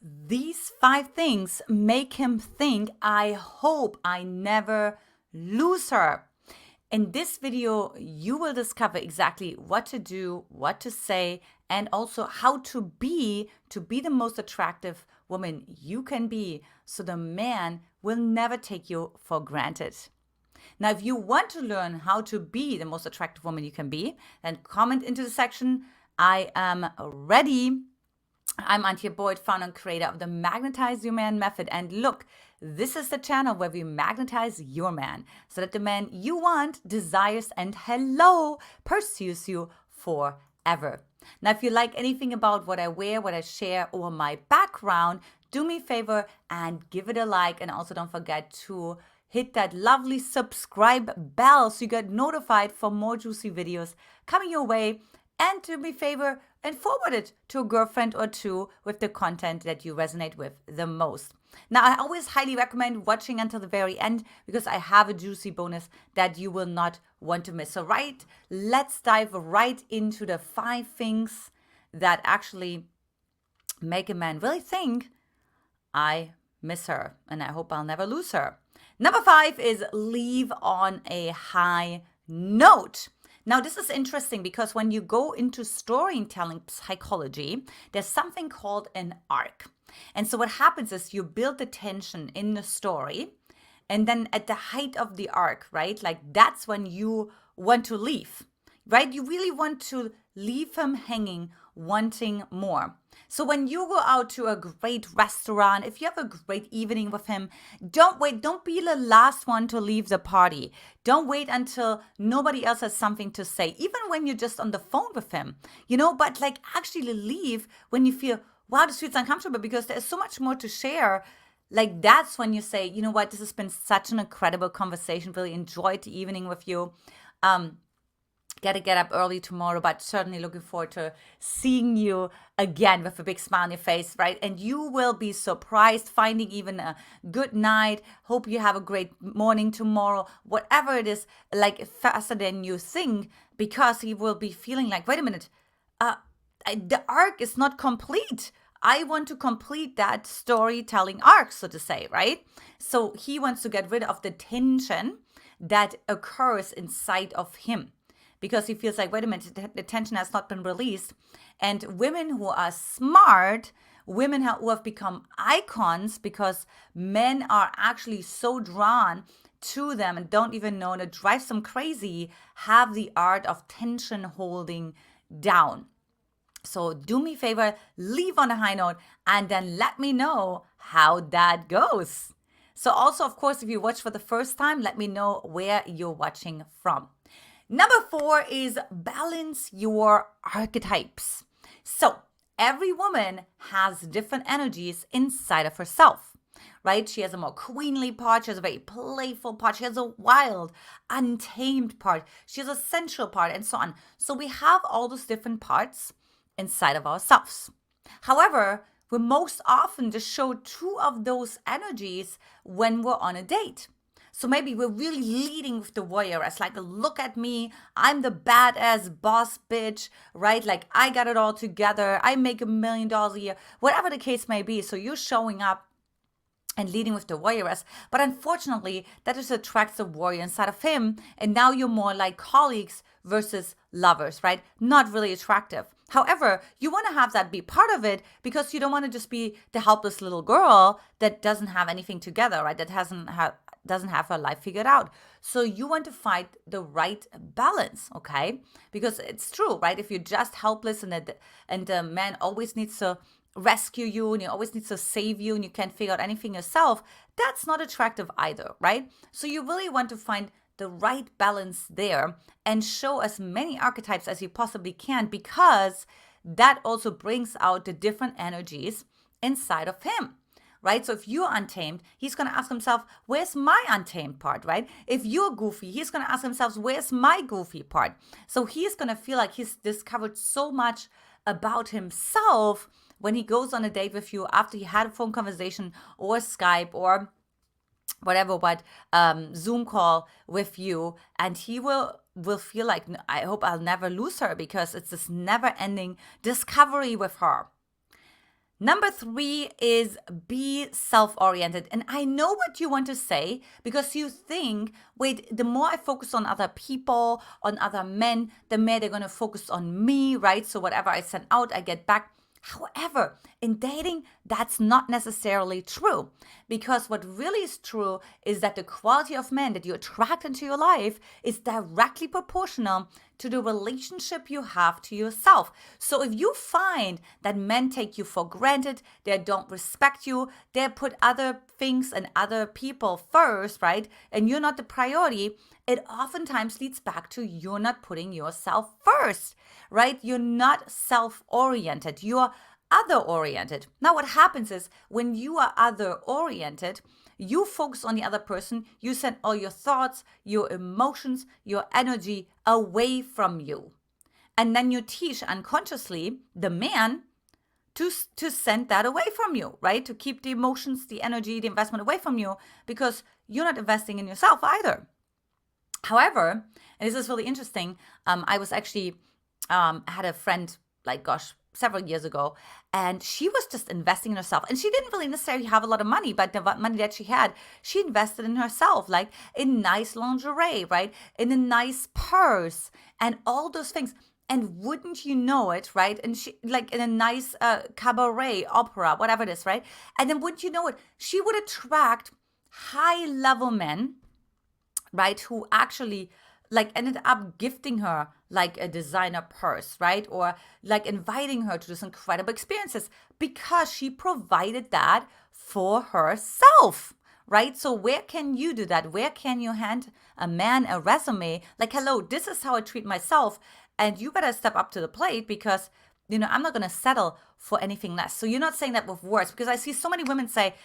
These 5 things make him think, I hope I never lose her. In this video, you will discover exactly what to do, what to say, and also how to be the most attractive woman you can be, so the man will never take you for granted. Now, if you want to learn how to be the most attractive woman you can be, then comment into the section, I am ready. I'm Antia, founder and creator of the Magnetize Your Man method. And look, this is the channel where we magnetize your man so that the man you want, desires, and pursues you forever. Now, if you like anything about what I wear, what I share, or my background, do me a favor and give it a like. And also don't forget to hit that lovely subscribe bell so you get notified for more juicy videos coming your way. And do me a favor and forward it to a girlfriend or two with the content that you resonate with the most. Now, I always highly recommend watching until the very end because I have a juicy bonus that you will not want to miss. So let's dive right into the 5 things that actually make a man really think, I miss her and I hope I'll never lose her. Number 5 is leave on a high note. Now, this is interesting because when you go into storytelling psychology, there's something called an arc. And so what happens is you build the tension in the story, and then at the height of the arc, right? Like that's when you want to leave, right? You really want to leave him hanging, wanting more. So when you go out to a great restaurant, if you have a great evening with him, don't wait. Don't be the last one to leave the party. Don't wait until nobody else has something to say, even when you're just on the phone with him, but like actually leave when you feel, wow, this feels uncomfortable because there's so much more to share. Like that's when you say, you know what, this has been such an incredible conversation. Really enjoyed the evening with you. Got to get up early tomorrow, but certainly looking forward to seeing you again with a big smile on your face, right? And you will be surprised finding even a good night. Hope you have a great morning tomorrow, whatever it is, like faster than you think, because he will be feeling like, wait a minute, the arc is not complete. I want to complete that storytelling arc, so to say, right? So he wants to get rid of the tension that occurs inside of him, because he feels like, wait a minute, the tension has not been released. And women who are smart, women who have become icons because men are actually so drawn to them and don't even know, and it drives them crazy, have the art of tension holding down. So do me a favor, leave on a high note, and then let me know how that goes. So also, of course, if you watch for the first time, let me know where you're watching from. Number 4 is balance your archetypes. So every woman has different energies inside of herself, right? She has a more queenly part. She has a very playful part. She has a wild, untamed part. She has a sensual part, and so on. So we have all those different parts inside of ourselves. However, we most often just show 2 of those energies when we're on a date. So maybe we're really leading with the warrior as like, look at me, I'm the badass boss bitch, right? Like I got it all together. I make $1 million a year, whatever the case may be. So you're showing up and leading with the warrioress. But unfortunately, that just attracts the warrior inside of him. And now you're more like colleagues versus lovers, right? Not really attractive. However, you want to have that be part of it because you don't want to just be the helpless little girl that doesn't have anything together, right? That doesn't have her life figured out. So you want to find the right balance, okay? Because it's true, right? If you're just helpless and the man always needs to rescue you and he always needs to save you and you can't figure out anything yourself, that's not attractive either, right? So you really want to find the right balance there and show as many archetypes as you possibly can, because that also brings out the different energies inside of him, right? So if you're untamed, he's going to ask himself, where's my untamed part, right? If you're goofy, he's going to ask himself, where's my goofy part? So he's going to feel like he's discovered so much about himself when he goes on a date with you after he had a phone conversation or Skype or whatever, Zoom call with you, and he will feel like, I hope I'll never lose her, because it's this never-ending discovery with her. Number 3 is be self-oriented. And I know what you want to say because you think, wait, the more I focus on other people, on other men, the more they're going to focus on me, right? So whatever I send out, I get back. However, in dating, that's not necessarily true, because what really is true is that the quality of men that you attract into your life is directly proportional to the relationship you have to yourself. So if you find that men take you for granted, they don't respect you, they put other things and other people first, right? And you're not the priority, it oftentimes leads back to you're not putting yourself first, right? You're not self-oriented. You're other-oriented. Now, what happens is when you are other-oriented, you focus on the other person. You send all your thoughts, your emotions, your energy away from you. And then you teach unconsciously the man to send that away from you, right? To keep the emotions, the energy, the investment away from you, because you're not investing in yourself either. However, and this is really interesting, I was actually had a friend, like, gosh, several years ago, and she was just investing in herself. And she didn't really necessarily have a lot of money, but the money that she had, she invested in herself, like in nice lingerie, right? In a nice purse and all those things. And wouldn't you know it, right? And she, like in a nice cabaret, opera, whatever it is, right? And then wouldn't you know it, she would attract high-level men, right, who actually like ended up gifting her like a designer purse, right? Or like inviting her to these incredible experiences because she provided that for herself, right? So where can you do that? Where can you hand a man a resume? Like, hello, this is how I treat myself. And you better step up to the plate because, I'm not going to settle for anything less. So you're not saying that with words, because I see so many women say,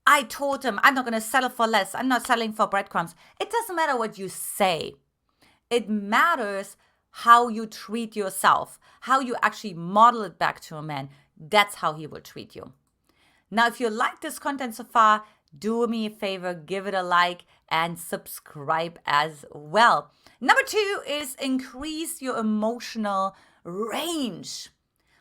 I told him I'm not going to settle for less. I'm not settling for breadcrumbs. It doesn't matter what you say. It matters how you treat yourself, how you actually model it back to a man. That's how he will treat you. Now, if you like this content so far, do me a favor, give it a like and subscribe as well. Number 2 is increase your emotional range.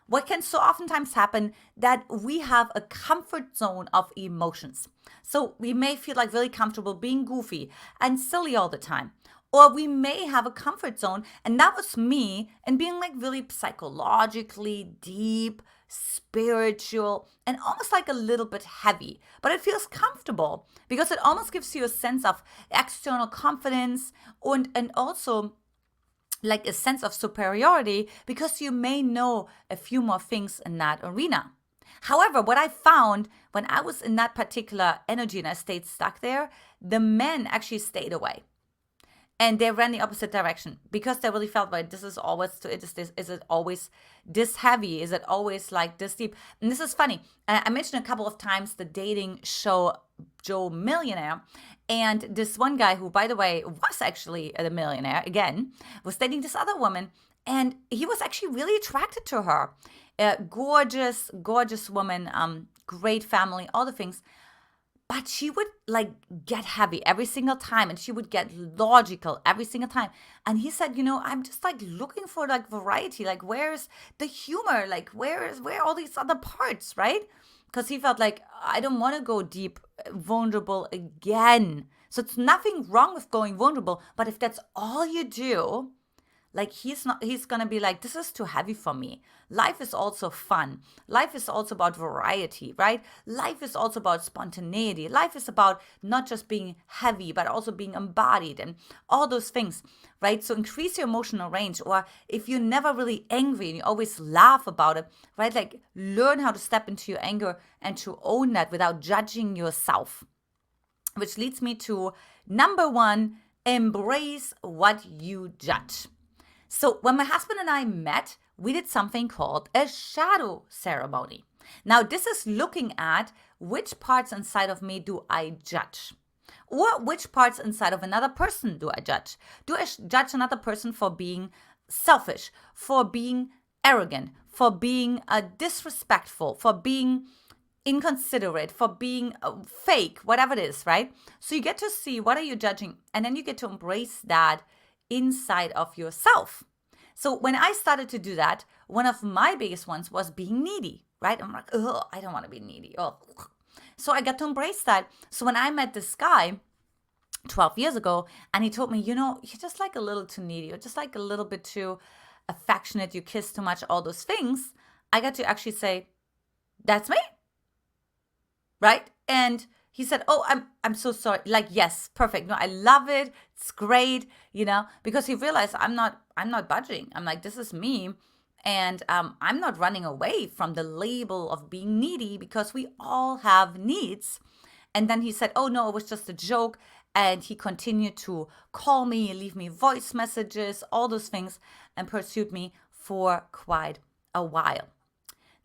What can so oftentimes happen that we have a comfort zone of emotions. So we may feel like really comfortable being goofy and silly all the time. Or we may have a comfort zone, and that was me, and being like really psychologically deep, spiritual, and almost like a little bit heavy. But it feels comfortable because it almost gives you a sense of external confidence and also like a sense of superiority because you may know a few more things in that arena. However, what I found when I was in that particular energy and I stayed stuck there, the men actually stayed away. And they ran the opposite direction because they really felt like this is always, is it always this heavy? Is it always like this deep? And this is funny. I mentioned a couple of times the dating show Joe Millionaire. And this one guy who, by the way, was actually a millionaire, again, was dating this other woman. And he was actually really attracted to her. Gorgeous, gorgeous woman, great family, all the things. But she would like get heavy every single time and she would get logical every single time. And he said, I'm just like looking for like variety. Like, where's the humor? Like, where are all these other parts, right? Because he felt like, I don't want to go deep, vulnerable again. So it's nothing wrong with going vulnerable. But if that's all you do, like he's going to be like, this is too heavy for me. Life is also fun. Life is also about variety, right? Life is also about spontaneity. Life is about not just being heavy, but also being embodied and all those things, right? So increase your emotional range. Or if you're never really angry and you always laugh about it, right? Like learn how to step into your anger and to own that without judging yourself. Which leads me to number 1, embrace what you judge. So when my husband and I met, we did something called a shadow ceremony. Now, this is looking at which parts inside of me do I judge? Or which parts inside of another person do I judge? Do I judge another person for being selfish, for being arrogant, for being disrespectful, for being inconsiderate, for being fake, whatever it is, right? So you get to see what are you judging, and then you get to embrace that inside of yourself. So when I started to do that, one of my biggest ones was being needy, right? I'm like, oh, I don't want to be needy. Oh. So I got to embrace that. So when I met this guy 12 years ago, and he told me, you're just like a little too needy. You're just like a little bit too affectionate. You kiss too much, all those things. I got to actually say, that's me, right? And he said, oh, I'm so sorry. Like, yes, perfect. No, I love it. It's great, because he realized I'm not budging. I'm like, this is me. And I'm not running away from the label of being needy, because we all have needs. And then he said, oh, no, it was just a joke. And he continued to call me, leave me voice messages, all those things, and pursued me for quite a while.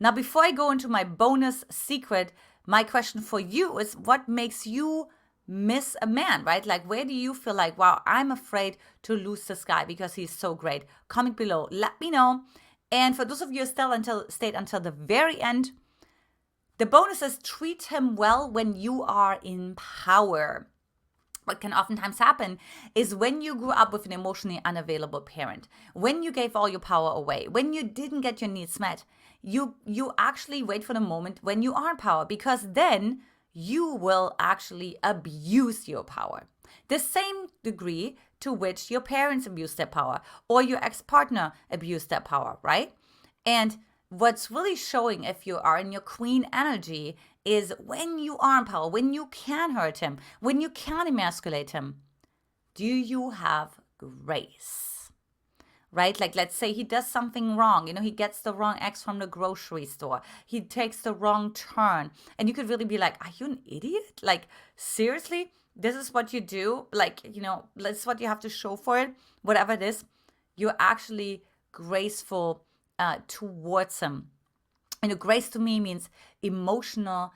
Now, before I go into my bonus secret, my question for you is, what makes you miss a man, right? Like, where do you feel like, wow, I'm afraid to lose this guy because he's so great? Comment below, let me know. And for those of you who stayed until the very end, the bonus is treat him well when you are in power. What can oftentimes happen is when you grew up with an emotionally unavailable parent, when you gave all your power away, when you didn't get your needs met, you actually wait for the moment when you are in power, because then you will actually abuse your power. The same degree to which your parents abused their power or your ex-partner abused their power, right? And what's really showing if you are in your queen energy is when you are in power, when you can hurt him, when you can emasculate him, do you have grace? Right? Like, let's say he does something wrong. He gets the wrong X from the grocery store. He takes the wrong turn. And you could really be like, are you an idiot? Like, seriously? This is what you do? Like, this is what you have to show for it? Whatever it is, you're actually graceful towards him. Grace to me means emotional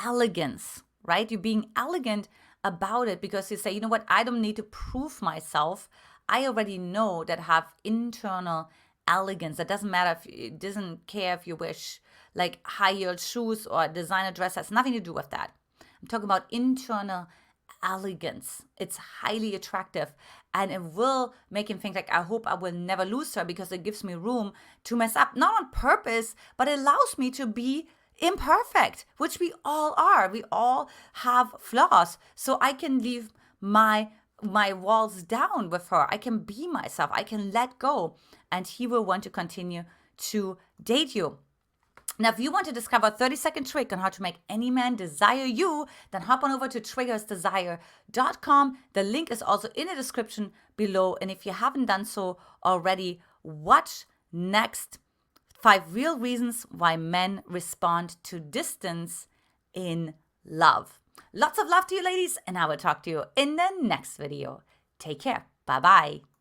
elegance, right? You're being elegant about it because you say, you know what, I don't need to prove myself. I already know that I have internal elegance. That doesn't matter it doesn't care if you wish like high-heeled shoes or a designer dress. Has nothing to do with that. I'm talking about internal elegance. It's highly attractive, and it will make him think like, I hope I will never lose her, because it gives me room to mess up, not on purpose, but it allows me to be imperfect, which we all are. We all have flaws. So I can leave my walls down with her. I can be myself. I can let go, and he will want to continue to date you. Now, if you want to discover a 30-second trick on how to make any man desire you, then hop on over to triggersdesire.com. The link is also in the description below. And if you haven't done so already, watch next 5 real reasons why men respond to distance in love. Lots of love to you, ladies, and I will talk to you in the next video. Take care. Bye-bye.